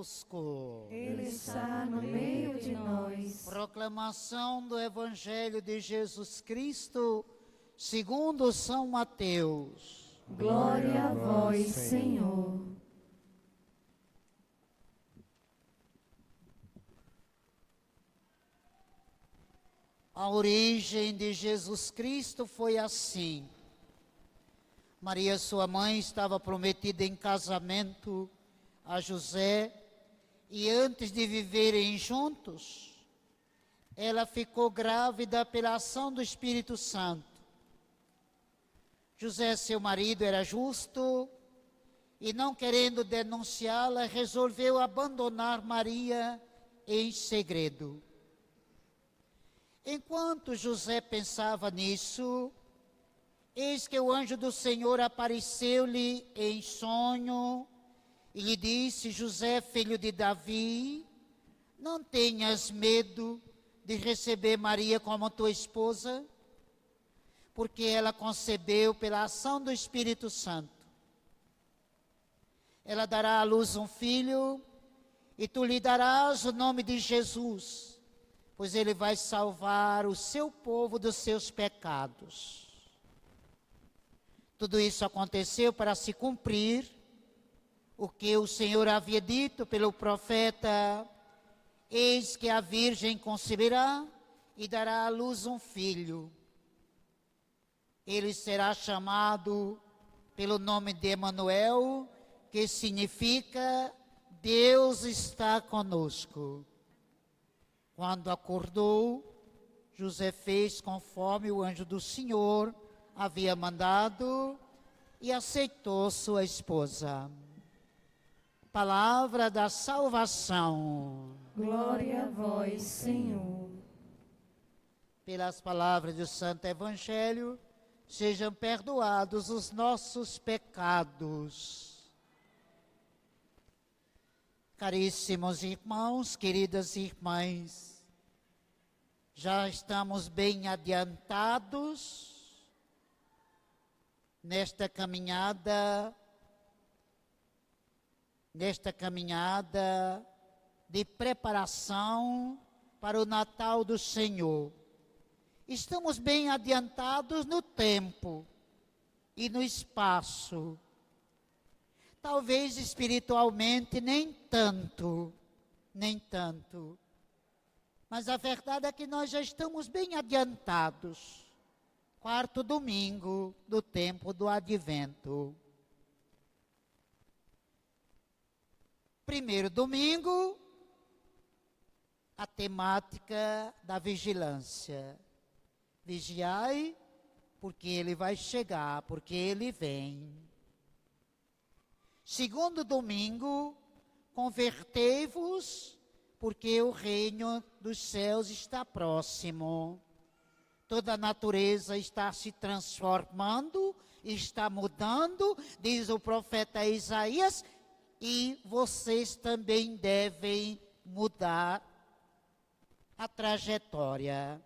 conosco. Ele está no meio de nós. Proclamação do Evangelho de Jesus Cristo, segundo São Mateus. Glória a vós, Senhor. A origem de Jesus Cristo foi assim. Maria, sua mãe, estava prometida em casamento a José, e antes de viverem juntos, ela ficou grávida pela ação do Espírito Santo. José, seu marido, era justo e, não querendo denunciá-la, resolveu abandonar Maria em segredo. Enquanto José pensava nisso, eis que o anjo do Senhor apareceu-lhe em sonho e lhe disse: José, filho de Davi, não tenhas medo de receber Maria como tua esposa, porque ela concebeu pela ação do Espírito Santo. Ela dará à luz um filho e tu lhe darás o nome de Jesus, pois ele vai salvar o seu povo dos seus pecados. Tudo isso aconteceu para se cumprir o que o Senhor havia dito pelo profeta: eis que a virgem conceberá e dará à luz um filho. Ele será chamado pelo nome de Emanuel, que significa Deus está conosco. Quando acordou, José fez conforme o anjo do Senhor havia mandado e aceitou sua esposa. Palavra da salvação. Glória a vós, Senhor. Pelas palavras do Santo Evangelho, sejam perdoados os nossos pecados. Caríssimos irmãos, queridas irmãs, já estamos bem adiantados nesta caminhada de preparação para o Natal do Senhor. Estamos bem adiantados no tempo e no espaço. Talvez espiritualmente nem tanto. Mas a verdade é que nós já estamos bem adiantados. Quarto domingo do tempo do Advento. Primeiro domingo, a temática da vigilância. Vigiai, porque ele vai chegar, porque ele vem. Segundo domingo, convertei-vos, porque o reino dos céus está próximo. Toda a natureza está se transformando, está mudando, diz o profeta Isaías, e vocês também devem mudar a trajetória.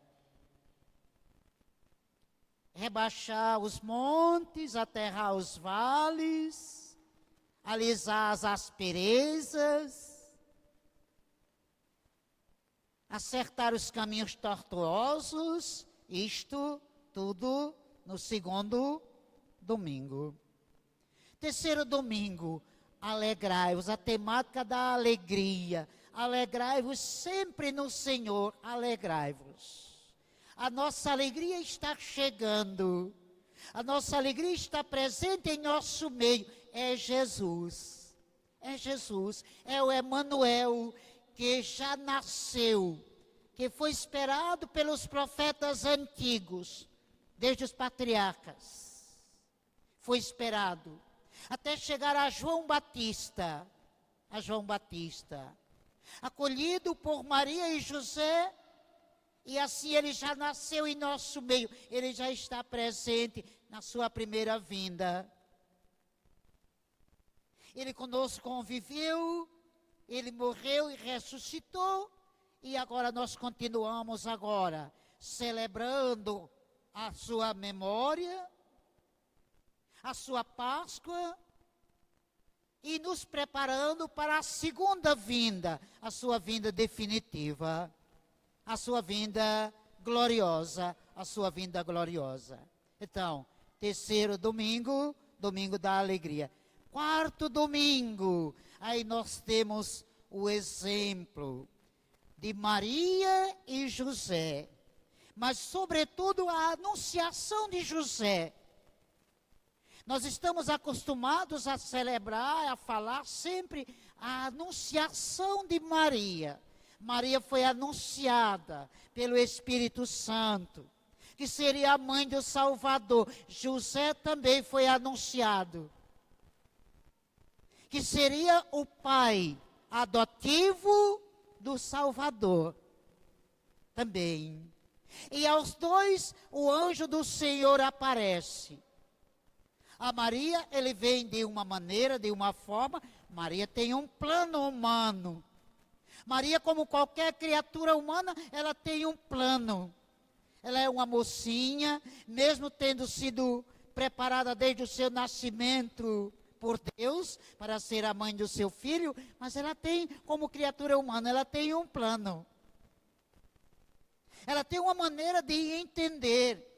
Rebaixar os montes, aterrar os vales, alisar as asperezas, acertar os caminhos tortuosos, isto tudo no segundo domingo. Terceiro domingo, alegrai-vos, a temática da alegria. Alegrai-vos sempre no Senhor, alegrai-vos. A nossa alegria está chegando, a nossa alegria está presente em nosso meio. É Jesus, é o Emanuel, que já nasceu, que foi esperado pelos profetas antigos, desde os patriarcas. Foi esperado, até chegar a João Batista, acolhido por Maria e José, e assim ele já nasceu em nosso meio, ele já está presente na sua primeira vinda. Ele conosco conviveu, ele morreu e ressuscitou, e agora nós continuamos celebrando a sua memória, a sua Páscoa, e nos preparando para a segunda vinda, a sua vinda definitiva, a sua vinda gloriosa, a sua vinda gloriosa. Então, terceiro domingo, domingo da alegria. Quarto domingo, aí nós temos o exemplo de Maria e José, mas sobretudo a anunciação de José. Nós estamos acostumados a celebrar, a falar sempre a anunciação de Maria. Maria foi anunciada pelo Espírito Santo, que seria a mãe do Salvador. José também foi anunciado, que seria o pai adotivo do Salvador também. E aos dois o anjo do Senhor aparece. A Maria, ele vem de uma maneira, de uma forma. Maria tem um plano humano. Maria, como qualquer criatura humana, ela tem um plano. Ela é uma mocinha, mesmo tendo sido preparada desde o seu nascimento por Deus, para ser a mãe do seu filho, mas ela tem, como criatura humana, ela tem um plano. Ela tem uma maneira de entender.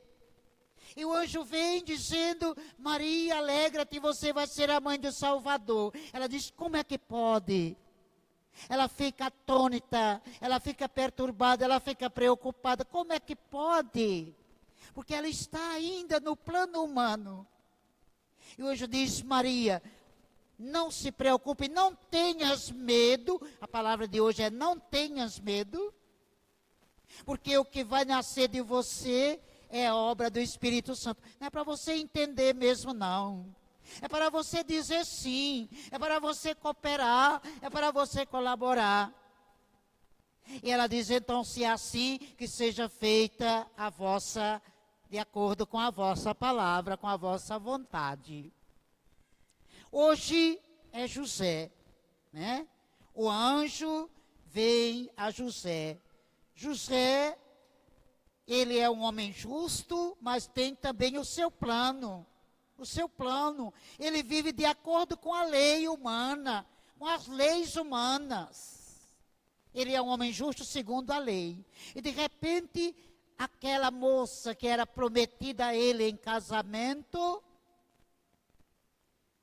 E o anjo vem dizendo: Maria, alegra-te, você vai ser a mãe do Salvador. Ela diz: como é que pode? Ela fica atônita, ela fica perturbada, ela fica preocupada. Como é que pode? Porque ela está ainda no plano humano. E o anjo diz: Maria, não se preocupe, não tenhas medo. A palavra de hoje é: não tenhas medo. Porque o que vai nascer de você é obra do Espírito Santo. Não é para você entender mesmo, não. É para você dizer sim. É para você cooperar. É para você colaborar. E ela diz: então, se é assim, que seja feita a vossa, de acordo com a vossa palavra, com a vossa vontade. Hoje é José, né? O anjo vem a José. José, ele é um homem justo, mas tem também o seu plano. O seu plano. Ele vive de acordo com a lei humana, com as leis humanas. Ele é um homem justo segundo a lei. E de repente, aquela moça que era prometida a ele em casamento,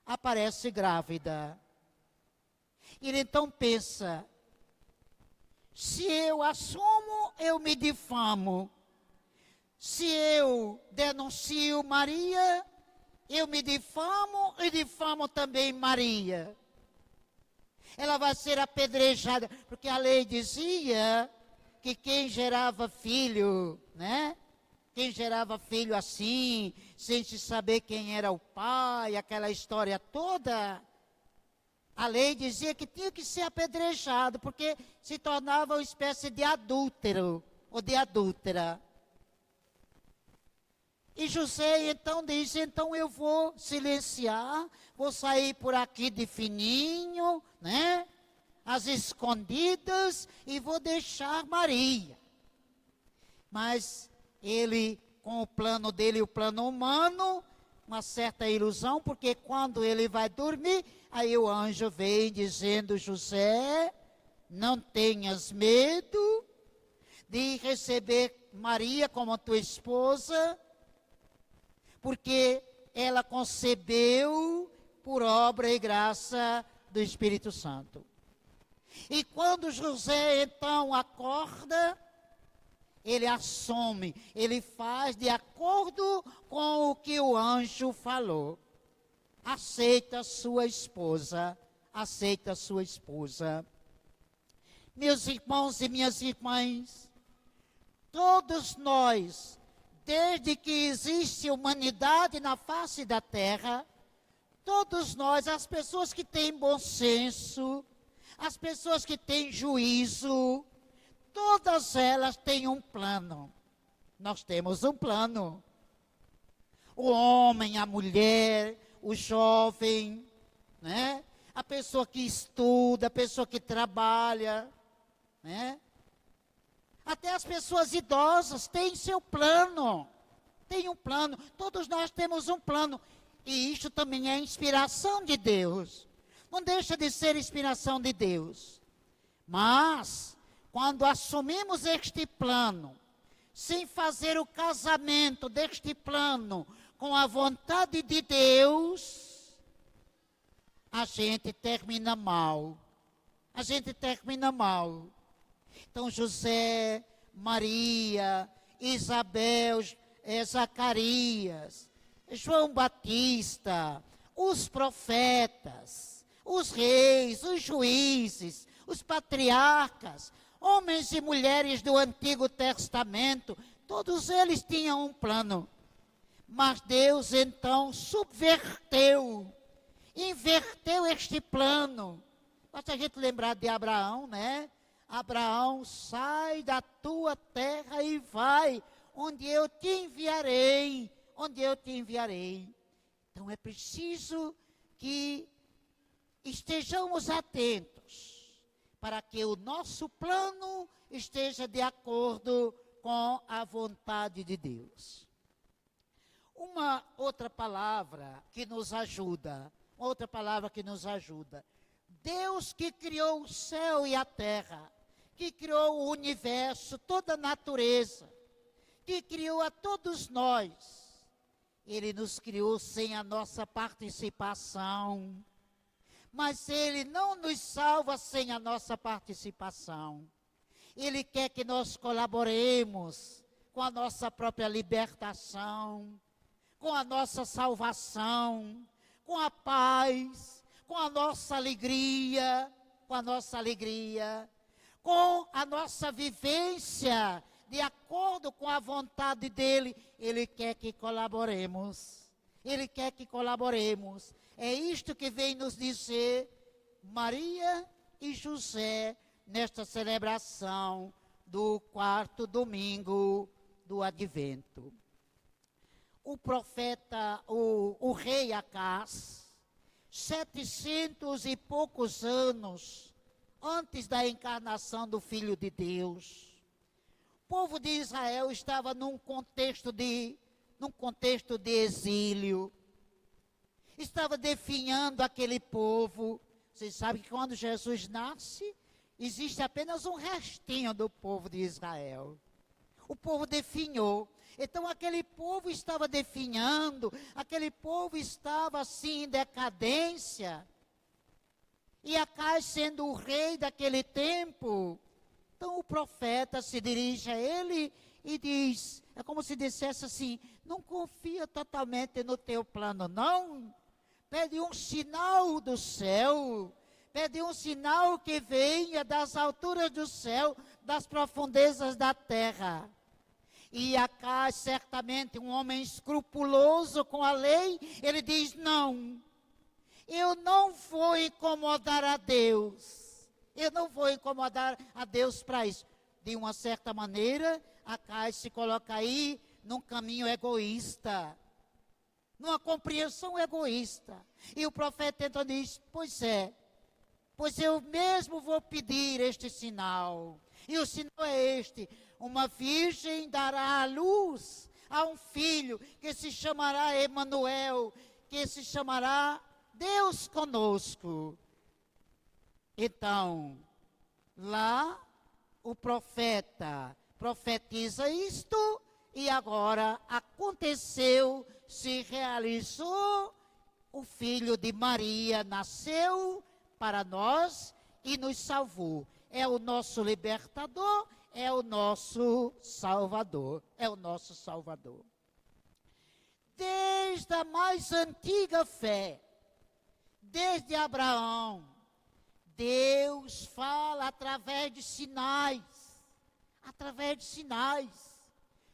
aparece grávida. Ele então pensa: se eu assumo, eu me difamo. Se eu denuncio Maria, eu me difamo e difamo também Maria. Ela vai ser apedrejada, porque a lei dizia que quem gerava filho, né? Quem gerava filho assim, sem se saber quem era o pai, aquela história toda, a lei dizia que tinha que ser apedrejado, porque se tornava uma espécie de adúltero, ou de adúltera. E José então diz: então eu vou silenciar, vou sair por aqui de fininho, né? Às escondidas, e vou deixar Maria. Mas ele, com o plano dele, o plano humano, uma certa ilusão, porque quando ele vai dormir, aí o anjo vem dizendo: José, não tenhas medo de receber Maria como tua esposa, porque ela concebeu por obra e graça do Espírito Santo. E quando José então acorda, ele assume, ele faz de acordo com o que o anjo falou. Aceita sua esposa, aceita sua esposa. Meus irmãos e minhas irmãs, todos nós, desde que existe humanidade na face da terra, todos nós, as pessoas que têm bom senso, as pessoas que têm juízo, todas elas têm um plano. Nós temos um plano. O homem, a mulher, o jovem, né? A pessoa que estuda, a pessoa que trabalha, né? Até as pessoas idosas têm seu plano. Tem um plano. Todos nós temos um plano. E isso também é inspiração de Deus. não deixa de ser inspiração de Deus. Mas, quando assumimos este plano, sem fazer o casamento deste plano com a vontade de Deus, a gente termina mal. A gente termina mal. Então, José, Maria, Isabel, Zacarias, João Batista, os profetas, os reis, os juízes, os patriarcas, homens e mulheres do Antigo Testamento, todos eles tinham um plano. Mas Deus então subverteu, inverteu este plano. Basta a gente lembrar de Abraão, né? Abraão, sai da tua terra e vai, onde eu te enviarei, onde eu te enviarei. Então é preciso que estejamos atentos, para que o nosso plano esteja de acordo com a vontade de Deus. Uma outra palavra que nos ajuda, Deus que criou o céu e a terra, que criou o universo, toda a natureza, que criou a todos nós, Ele nos criou sem a nossa participação. Mas Ele não nos salva sem a nossa participação. Ele quer que nós colaboremos com a nossa própria libertação, com a nossa salvação, com a paz, com a nossa alegria, com a nossa vivência, de acordo com a vontade dEle. Ele quer que colaboremos. É isto que vem nos dizer Maria e José nesta celebração do 4º domingo do Advento. O profeta, o rei Acás, 700 e poucos anos antes da encarnação do Filho de Deus, o povo de Israel estava num contexto de exílio. Estava definhando aquele povo. Vocês sabem que quando Jesus nasce, existe apenas um restinho do povo de Israel. O povo definhou. Então aquele povo estava definhando, aquele povo estava assim em decadência. E Acás sendo o rei daquele tempo, então o profeta se dirige a ele e diz, é como se dissesse assim, não confia totalmente no teu plano, não. Pede um sinal do céu, pede um sinal que venha das alturas do céu, das profundezas da terra. E Acás, certamente um homem escrupuloso com a lei, ele diz, não, eu não vou incomodar a Deus. Eu não vou incomodar a Deus para isso. De uma certa maneira, Acás se coloca aí num caminho egoísta, numa compreensão egoísta. E o profeta então diz, pois eu mesmo vou pedir este sinal. E o sinal é este, uma virgem dará à luz a um filho que se chamará Emanuel, que se chamará Deus conosco. Então, lá o profeta profetiza isto e agora aconteceu, se realizou, o filho de Maria nasceu para nós e nos salvou. É o nosso libertador, é o nosso salvador, Desde a mais antiga fé, desde Abraão, Deus fala através de sinais.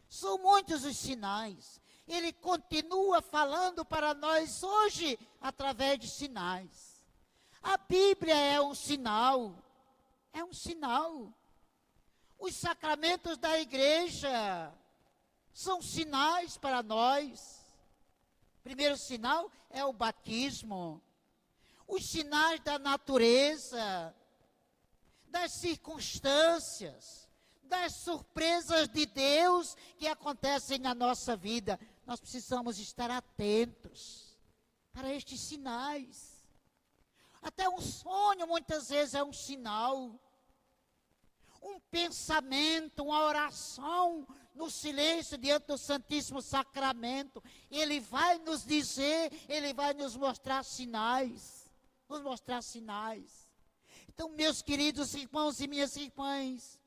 São muitos os sinais. Ele continua falando para nós hoje através de sinais. A Bíblia é um sinal. Os sacramentos da igreja são sinais para nós. Primeiro sinal é o batismo. Os sinais da natureza, das circunstâncias, das surpresas de Deus que acontecem na nossa vida. Nós precisamos estar atentos para estes sinais. Até um sonho muitas vezes é um sinal. Um pensamento, uma oração no silêncio diante do Santíssimo Sacramento, ele vai nos dizer, ele vai nos mostrar sinais. Nos mostrar sinais. Então, meus queridos irmãos e minhas irmãs,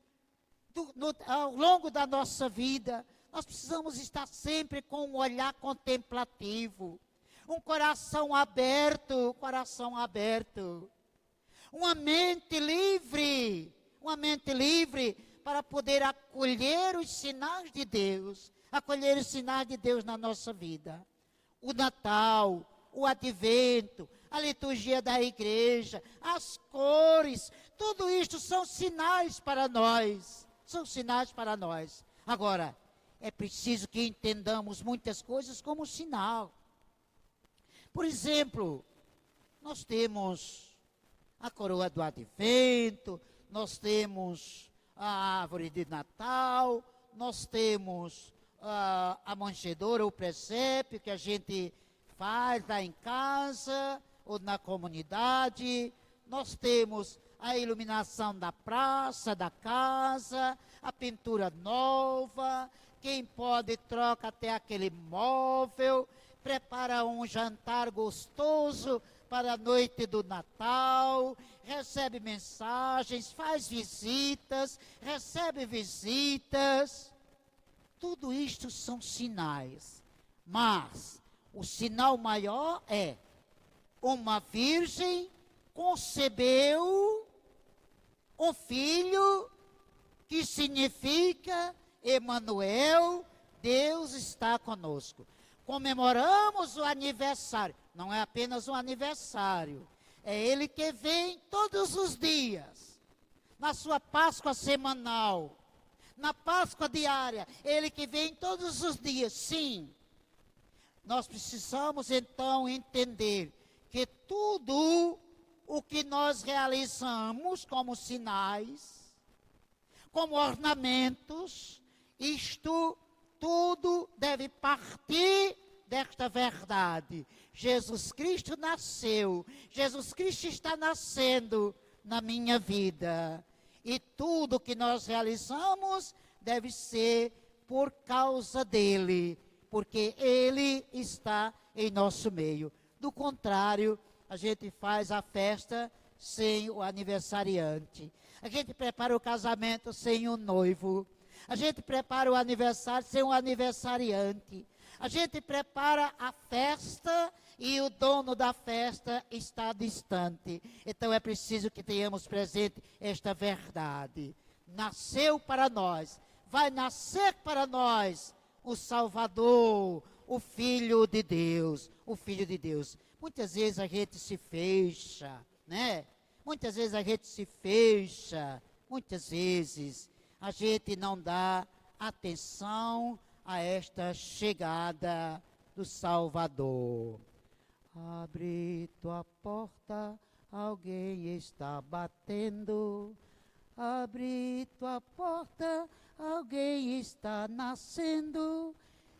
ao longo da nossa vida, nós precisamos estar sempre com um olhar contemplativo, um coração aberto, uma mente livre para poder acolher os sinais de Deus, na nossa vida. O Natal, o Advento, a liturgia da igreja, as cores, tudo isto são sinais para nós. Agora, é preciso que entendamos muitas coisas como sinal. Por exemplo, nós temos a coroa do Advento, nós temos a árvore de Natal, nós temos a manjedoura, o presépio que a gente faz lá em casa ou na comunidade. Nós temos a iluminação da praça, da casa, a pintura nova. Quem pode troca até aquele móvel, prepara um jantar gostoso para a noite do Natal, recebe mensagens, faz visitas, recebe visitas. Tudo isto são sinais. Mas o sinal maior é uma virgem concebeu um filho que significa Emanuel, Deus está conosco. Comemoramos o aniversário, não é apenas um aniversário, é Ele que vem todos os dias, na sua Páscoa semanal, na Páscoa diária, Ele que vem todos os dias, sim. Nós precisamos então entender que tudo o que nós realizamos como sinais, como ornamentos, isto tudo deve partir desta verdade. Jesus Cristo nasceu, Jesus Cristo está nascendo na minha vida. E tudo que nós realizamos deve ser por causa dele, porque ele está em nosso meio. Do contrário, a gente faz a festa sem o aniversariante. A gente prepara o casamento sem o noivo. A gente prepara o aniversário sem o aniversariante. A gente prepara a festa e o dono da festa está distante. Então é preciso que tenhamos presente esta verdade. Nasceu para nós, vai nascer para nós o Salvador, o Filho de Deus, Muitas vezes a gente se fecha, né? Muitas vezes a gente não dá atenção a esta chegada do Salvador. Abre tua porta, alguém está batendo. Abre tua porta, alguém está nascendo.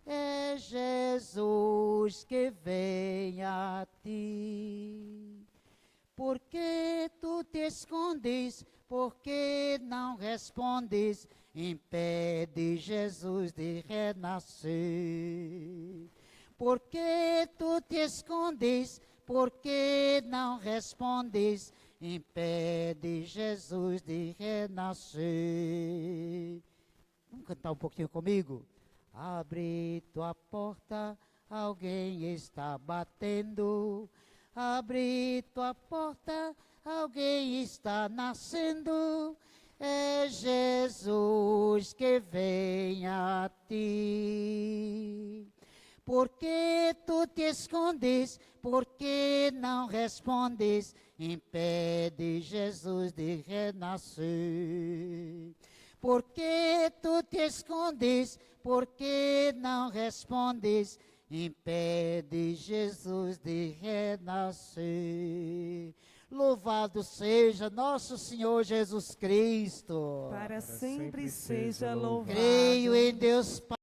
É Jesus que vem a ti. Por que tu te escondes? Por que não respondes? Impede Jesus de renascer. Por que tu te escondes? Por que não respondes? Impede Jesus de renascer. Vamos cantar um pouquinho comigo? Abre tua porta, alguém está batendo. Abre tua porta, alguém está nascendo. É Jesus que vem a ti. Por que tu te escondes? Por que não respondes? Impede Jesus de renascer. Por que tu te escondes? Por que não respondes? Impede Jesus de renascer. Louvado seja nosso Senhor Jesus Cristo. Para sempre seja louvado. Creio em Deus Pai.